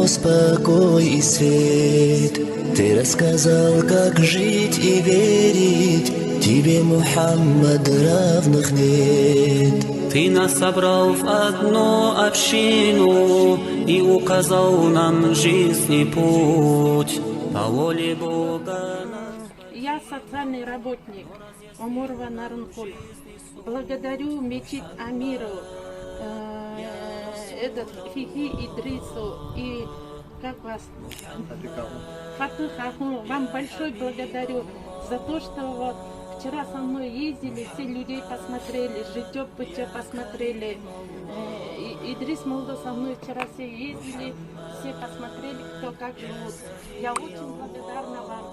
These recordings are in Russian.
принес покой и свет. Ты рассказал, как жить и верить, тебе, Мухаммад, равных нет. Ты нас собрал в одну общину и указал нам жизни путь по воле Бога. Я социальный работник Умурова Нарынкуль. Благодарю мечеть Амиру, Фихи Идрису и как вас? Фатых Аху. Вам большой благодарю за то, что вот вчера со мной ездили, все людей посмотрели, житё-бытие посмотрели. Идрис Молдо со мной вчера все ездили, все посмотрели, кто как живут. Я очень благодарна вам.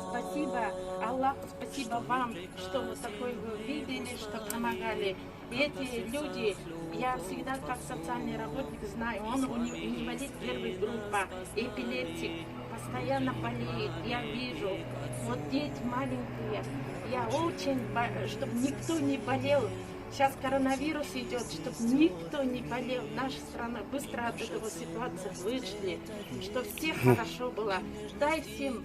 Спасибо, Аллах, спасибо вам, что вы такое видели, что помогали. И эти люди, я всегда как социальный работник знаю, он инвалид первой группы, эпилептик, постоянно болеет, я вижу. Вот дети маленькие, я очень, чтобы никто не болел. Сейчас коронавирус идет, чтобы никто не болел. Наша страна быстро от этого ситуации вышли, чтобы все хорошо было. Дай всем,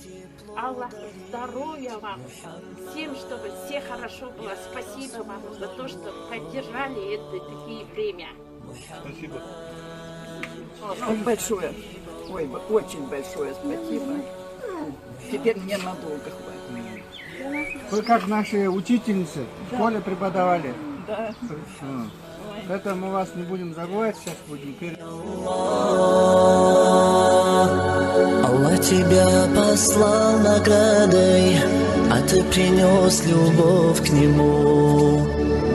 Аллах, здоровья вам, всем, чтобы все хорошо было. Спасибо вам за то, что поддержали это такие время. Спасибо. Большое, ой, очень большое спасибо. Теперь мне надолго хватит. Вы как наши учительницы в школе преподавали. Да. Поэтому мы вас не будем забывать, сейчас будем перед... Аллах тебя послал наградой, а ты принес любовь к Нему.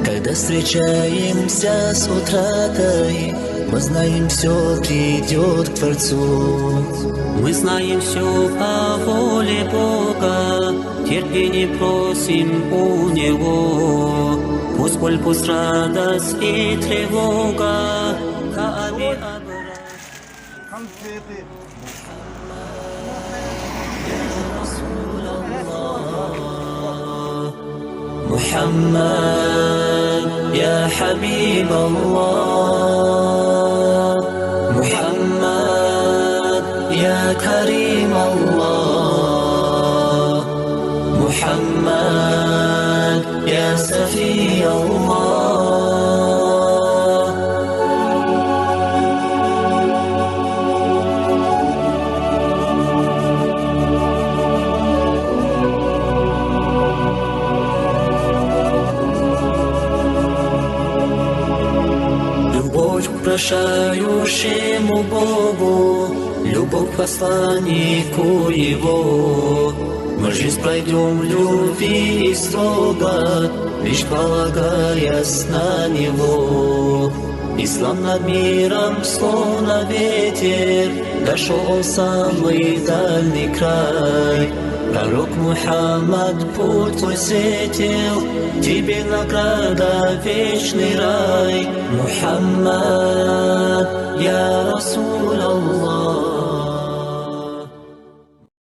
Когда встречаемся с утратой, мы знаем, все придет к Творцу. Мы знаем все по воле Бога, терпение просим у Него. Пусть боль, пусть радость и тревога. Конфеты. Мухаммад, я Хабиб Аллах. Мухаммад, я Карим Аллах. Мухаммад, я Сафи Аллах. Любовь к прощающему Богу, любовь к посланнику Его. Мы жизнь пройдем в любви и строго, лишь полагаясь на Него. Ислам над миром словно ветер, дошел в самый дальний край. Пророк Мухаммад путь твой светил, тебе награда вечный рай. Мухаммад, я Расул Аллах.